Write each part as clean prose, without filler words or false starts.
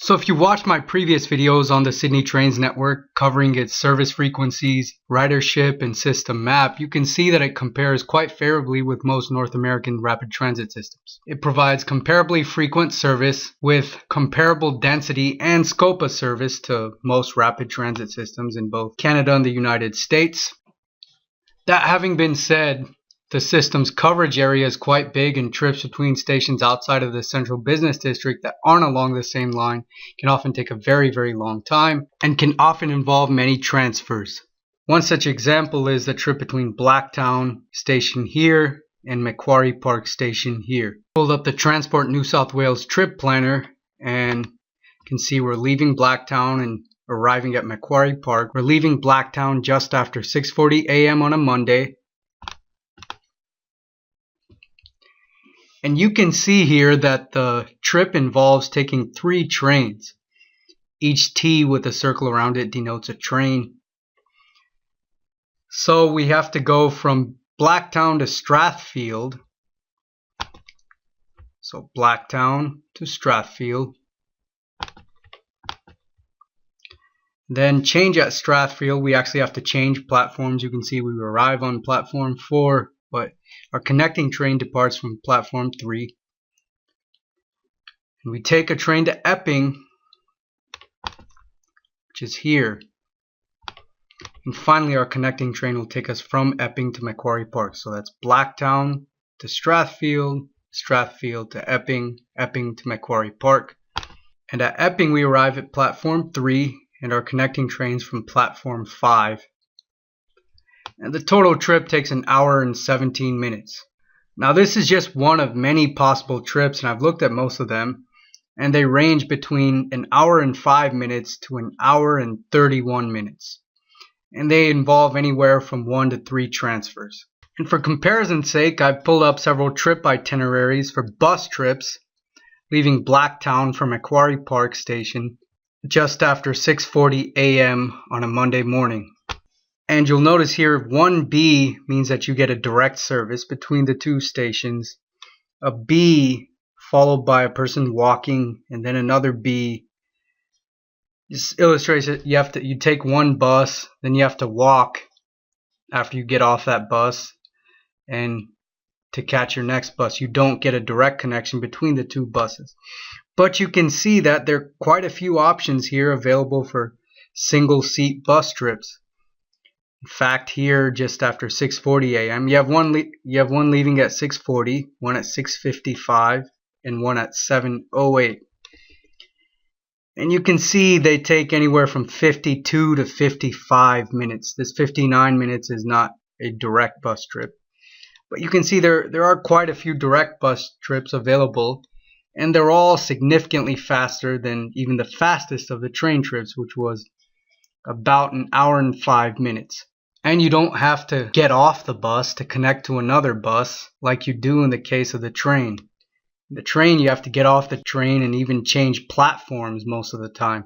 So if you watched my previous videos on the Sydney Trains network covering its service frequencies, ridership, and system map, you can see that it compares quite favorably with most North American rapid transit systems. It provides comparably frequent service with comparable density and scope of service to most rapid transit systems in both Canada and the United States. That having been said, the system's coverage area is quite big, and trips between stations outside of the central business district that aren't along the same line can often take a very, very long time and can often involve many transfers. One such example is the trip between Blacktown Station here and Macquarie Park Station here. Pulled up the Transport New South Wales trip planner and you can see we're leaving Blacktown and arriving at Macquarie Park. We're leaving Blacktown just after 6:40 a.m. on a Monday. And you can see here that the trip involves taking 3 trains. Each T with a circle around it denotes a train. So we have to go from Blacktown to Strathfield. So Blacktown to Strathfield. Then change at Strathfield. We actually have to change platforms. You can see we arrive on platform 4. But our connecting train departs from platform 3. And we take a train to Epping, which is here. And finally our connecting train will take us from Epping to Macquarie Park. So that's Blacktown to Strathfield, Strathfield to Epping, Epping to Macquarie Park. And at Epping we arrive at platform 3 and our connecting trains from platform 5. And the total trip takes 1 hour and 17 minutes. Now this is just one of many possible trips, and I've looked at most of them, and they range between 1 hour and 5 minutes to 1 hour and 31 minutes. And they involve anywhere from 1 to 3 transfers. And for comparison's sake, I've pulled up several trip itineraries for bus trips leaving Blacktown from Macquarie Park Station just after 6:40 a.m. on a Monday morning. And you'll notice here 1B means that you get a direct service between the 2 stations. A B followed by a person walking, and then another B. This illustrates that you take 1 bus, then you have to walk after you get off that bus, and to catch your next bus. You don't get a direct connection between the 2 buses. But you can see that there are quite a few options here available for single seat bus trips. In fact, here just after 6:40 a.m. you have one leaving at 6:40, one at 6:55, and one at 7:08. And you can see they take anywhere from 52 to 55 minutes. This 59 minutes is not a direct bus trip. But you can see there are quite a few direct bus trips available, and they're all significantly faster than even the fastest of the train trips, which was about 1 hour and 5 minutes. And you don't have to get off the bus to connect to another bus like you do in the case of the train. The train, you have to get off the train and even change platforms most of the time.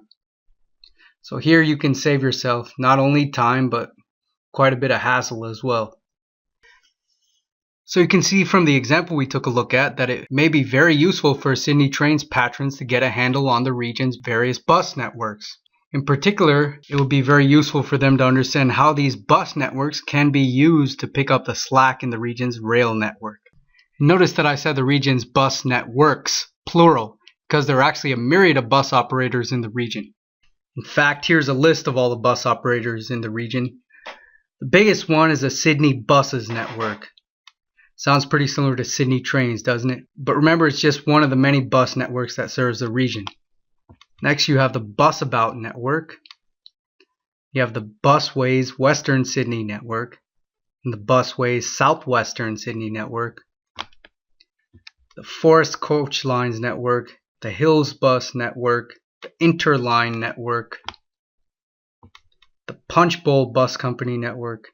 So here you can save yourself not only time but quite a bit of hassle as well. So you can see from the example we took a look at that it may be very useful for Sydney Trains patrons to get a handle on the region's various bus networks. In particular, it will be very useful for them to understand how these bus networks can be used to pick up the slack in the region's rail network. Notice that I said the region's bus networks, plural, because there are actually a myriad of bus operators in the region. In fact, here's a list of all the bus operators in the region. The biggest one is the Sydney Buses network. Sounds pretty similar to Sydney Trains, doesn't it? But remember, it's just one of the many bus networks that serves the region. Next, you have the Busabout network. You have the Busways Western Sydney network and the Busways Southwestern Sydney network. The Forest Coach Lines network, the Hills Bus network, the Interline network, the Punchbowl Bus Company network.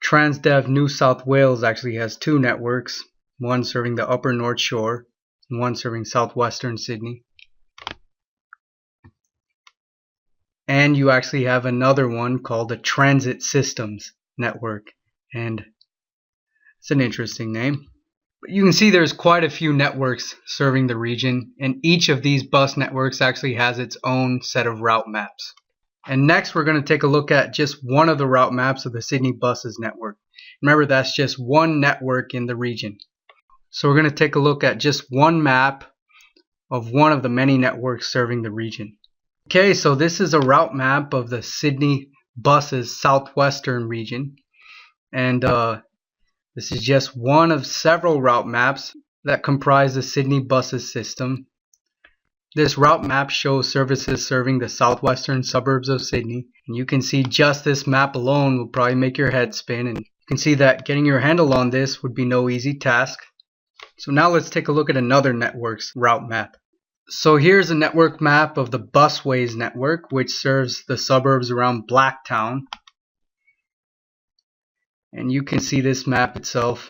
Transdev New South Wales actually has 2 networks, one serving the Upper North Shore and one serving southwestern Sydney. And you actually have another one called the Transit Systems Network, and it's an interesting name. You can see there's quite a few networks serving the region, and each of these bus networks actually has its own set of route maps. And next we're going to take a look at just one of the route maps of the Sydney buses network. Remember, that's just one network in the region. So we're going to take a look at just one map of one of the many networks serving the region. Okay, so this is a route map of the Sydney buses southwestern region, and this is just one of several route maps that comprise the Sydney buses system. This route map shows services serving the southwestern suburbs of Sydney, and you can see just this map alone will probably make your head spin, and you can see that getting your handle on this would be no easy task. So now let's take a look at another network's route map. So here's a network map of the Busways network, which serves the suburbs around Blacktown. And you can see this map itself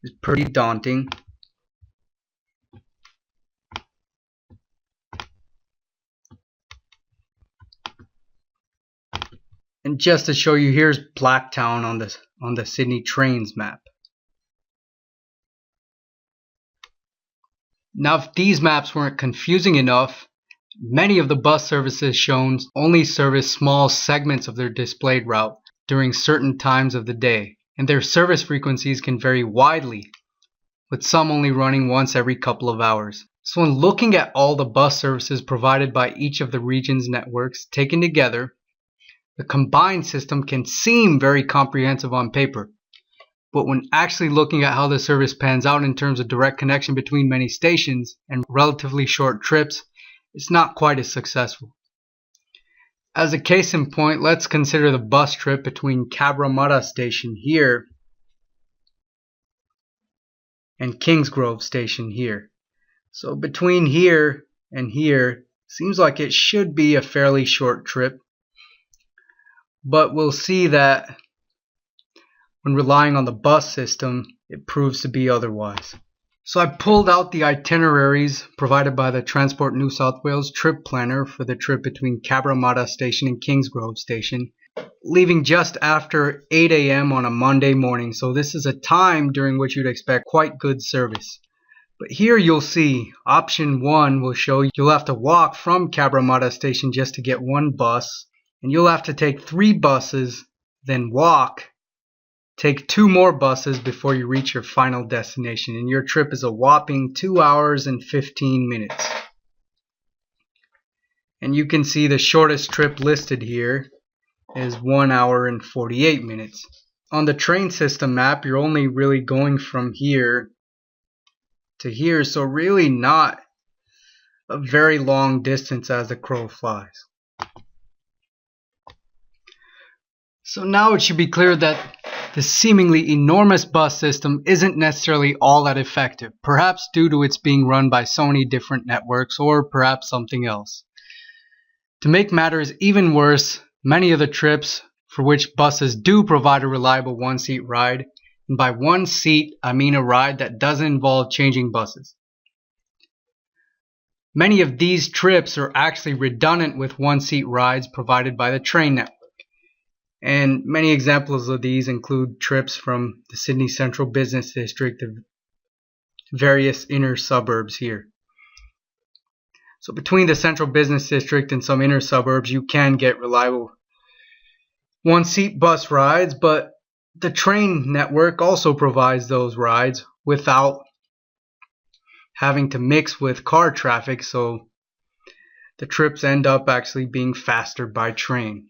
is pretty daunting. And just to show you, here's Blacktown on the Sydney trains map. Now, if these maps weren't confusing enough, many of the bus services shown only service small segments of their displayed route during certain times of the day, and their service frequencies can vary widely, with some only running once every couple of hours. So when looking at all the bus services provided by each of the region's networks taken together, the combined system can seem very comprehensive on paper. But when actually looking at how the service pans out in terms of direct connection between many stations and relatively short trips, it's not quite as successful. As a case in point, let's consider the bus trip between Cabramatta station here and Kingsgrove station here. So between here and here, seems like it should be a fairly short trip, but we'll see that when relying on the bus system, it proves to be otherwise. So I pulled out the itineraries provided by the Transport New South Wales trip planner for the trip between Cabramatta station and Kingsgrove station, leaving just after 8 a.m. on a Monday morning. So this is a time during which you'd expect quite good service. But here you'll see option 1 will show you'll have to walk from Cabramatta station just to get one bus, and you'll have to take 3 buses, then walk, take 2 more buses before you reach your final destination, and your trip is a whopping 2 hours and 15 minutes. And you can see the shortest trip listed here is 1 hour and 48 minutes. On the train system map, you're only really going from here to here, so really not a very long distance as the crow flies. So now it should be clear that the seemingly enormous bus system isn't necessarily all that effective, perhaps due to its being run by so many different networks, or perhaps something else. To make matters even worse, many of the trips for which buses do provide a reliable one-seat ride, and by one seat I mean a ride that doesn't involve changing buses. Many of these trips are actually redundant with one-seat rides provided by the train network. And many examples of these include trips from the Sydney Central Business District to various inner suburbs here. So between the Central Business District and some inner suburbs, you can get reliable one-seat bus rides, but the train network also provides those rides without having to mix with car traffic, so the trips end up actually being faster by train.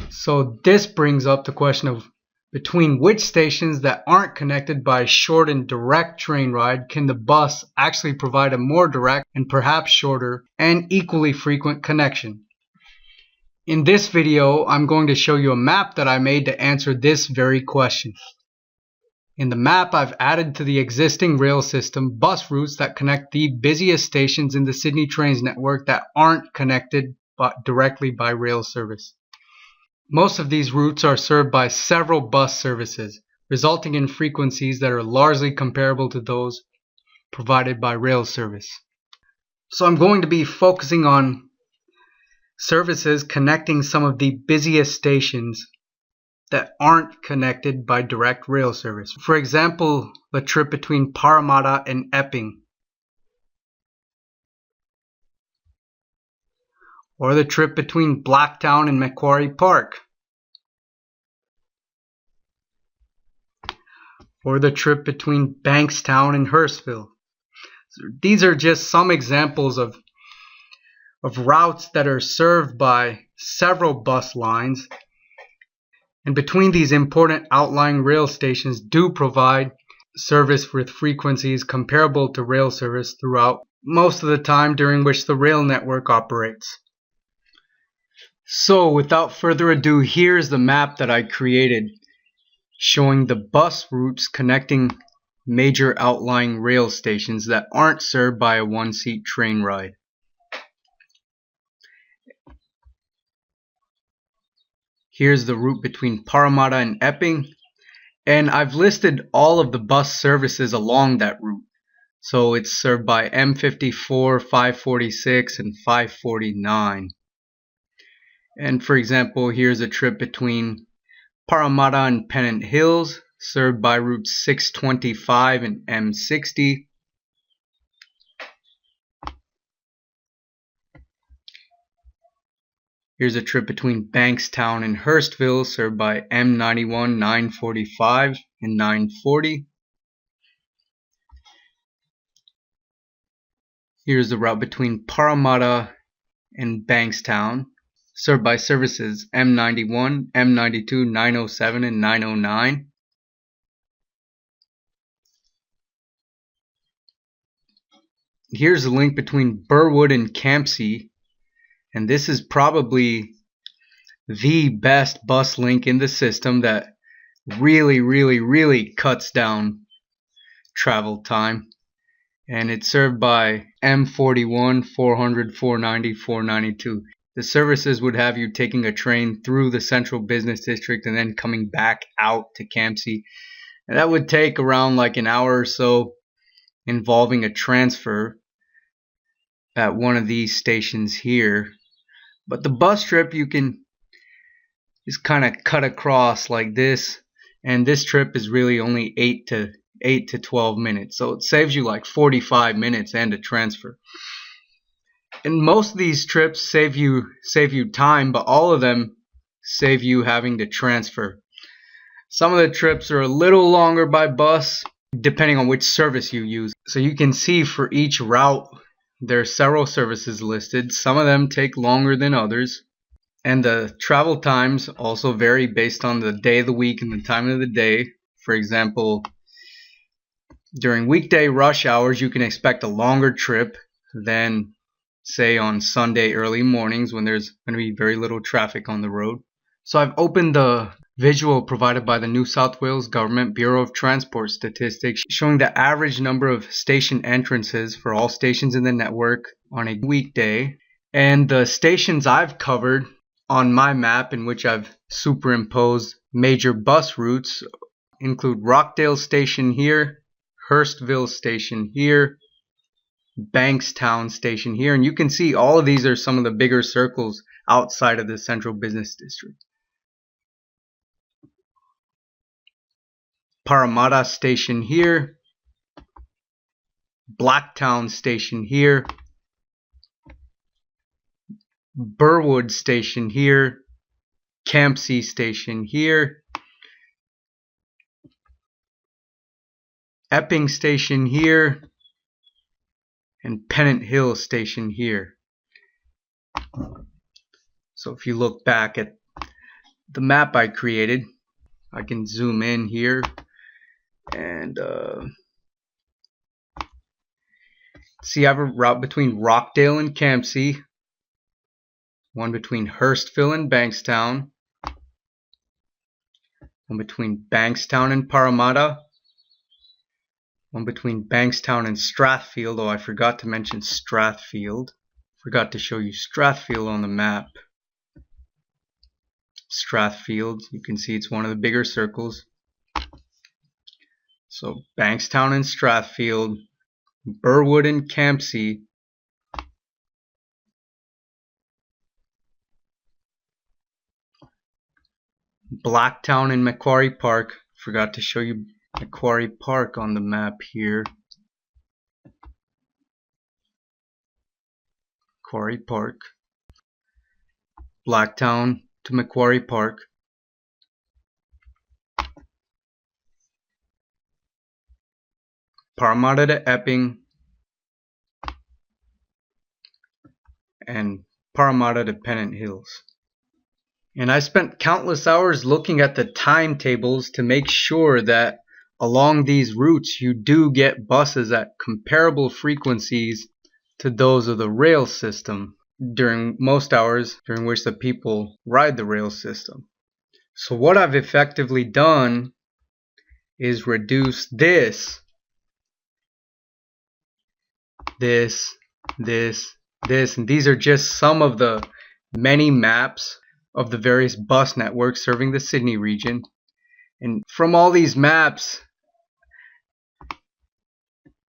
So this brings up the question of between which stations that aren't connected by a short and direct train ride can the bus actually provide a more direct and perhaps shorter and equally frequent connection. In this video, I'm going to show you a map that I made to answer this very question. In the map, I've added to the existing rail system bus routes that connect the busiest stations in the Sydney Trains network that aren't connected directly by rail service. Most of these routes are served by several bus services, resulting in frequencies that are largely comparable to those provided by rail service. So I'm going to be focusing on services connecting some of the busiest stations that aren't connected by direct rail service. For example, the trip between Parramatta and Epping, or the trip between Blacktown and Macquarie Park, or the trip between Bankstown and Hurstville. These are just some examples of routes that are served by several bus lines, and between these important outlying rail stations do provide service with frequencies comparable to rail service throughout most of the time during which the rail network operates. So without further ado, here's the map that I created showing the bus routes connecting major outlying rail stations that aren't served by a one-seat train ride. Here's the route between Parramatta and Epping, and I've listed all of the bus services along that route. So it's served by M54, 546, and 549. And for example, here's a trip between Parramatta and Pennant Hills, served by routes 625 and M60. Here's a trip between Bankstown and Hurstville, served by M91, 945, and 940. Here's the route between Parramatta and Bankstown, served by services M91, M92, 907, and 909. Here's the link between Burwood and Campsie, and this is probably the best bus link in the system that really cuts down travel time. And it's served by M41, 400, 490, 492. The services would have you taking a train through the central business district and then coming back out to Campsie. And that would take around like an hour or so, involving a transfer at one of these stations here. But the bus trip, you can just kind of cut across like this, and this trip is really only 8 to 12 minutes, so it saves you like 45 minutes and a transfer. And most of these trips save you time, but all of them save you having to transfer. Some of the trips are a little longer by bus depending on which service you use. So you can see for each route there are several services listed. Some of them take longer than others, and the travel times also vary based on the day of the week and the time of the day. For example, during weekday rush hours, you can expect a longer trip than, say, on Sunday early mornings when there's going to be very little traffic on the road. So I've opened the visual provided by the New South Wales Government Bureau of Transport Statistics showing the average number of station entrances for all stations in the network on a weekday. And the stations I've covered on my map, in which I've superimposed major bus routes, include Rockdale Station here, Hurstville Station here, Bankstown Station here, and you can see all of these are some of the bigger circles outside of the central business district. Parramatta Station here, Blacktown Station here, Burwood Station here, Campsie Station here, Epping Station here, and Pennant Hill Station here. So if you look back at the map I created, I can zoom in here and see I have a route between Rockdale and Campsie, one between Hurstville and Bankstown, one between Bankstown and Parramatta, one between Bankstown and Strathfield. Oh, I forgot to mention Strathfield. Forgot to show you Strathfield on the map. Strathfield, you can see it's one of the bigger circles. So Bankstown and Strathfield, Burwood and Campsie, Blacktown and Macquarie Park. Forgot to show you Macquarie Park on the map here. Macquarie Park. Blacktown to Macquarie Park. Parramatta to Epping. And Parramatta to Pennant Hills. And I spent countless hours looking at the timetables to make sure that along these routes you do get buses at comparable frequencies to those of the rail system during most hours during which the people ride the rail system. So what I've effectively done is reduce this, and these are just some of the many maps of the various bus networks serving the Sydney region. And from all these maps,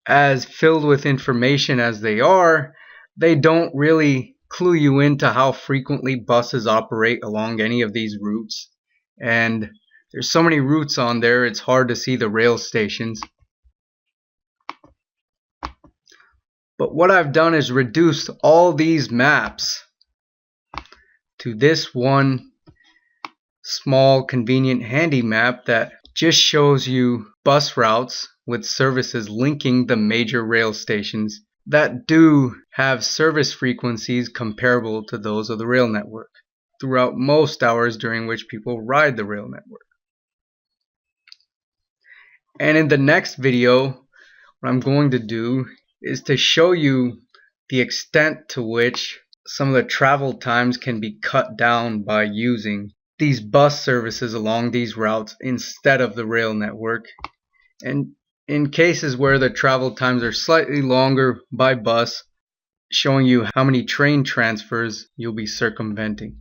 as filled with information as they are, they don't really clue you into how frequently buses operate along any of these routes. And there's so many routes on there, it's hard to see the rail stations. But what I've done is reduced all these maps to this one small, convenient, handy map that just shows you bus routes with services linking the major rail stations that do have service frequencies comparable to those of the rail network throughout most hours during which people ride the rail network. And in the next video, what I'm going to do is to show you the extent to which some of the travel times can be cut down by using these bus services along these routes instead of the rail network, and in cases where the travel times are slightly longer by bus, showing you how many train transfers you'll be circumventing.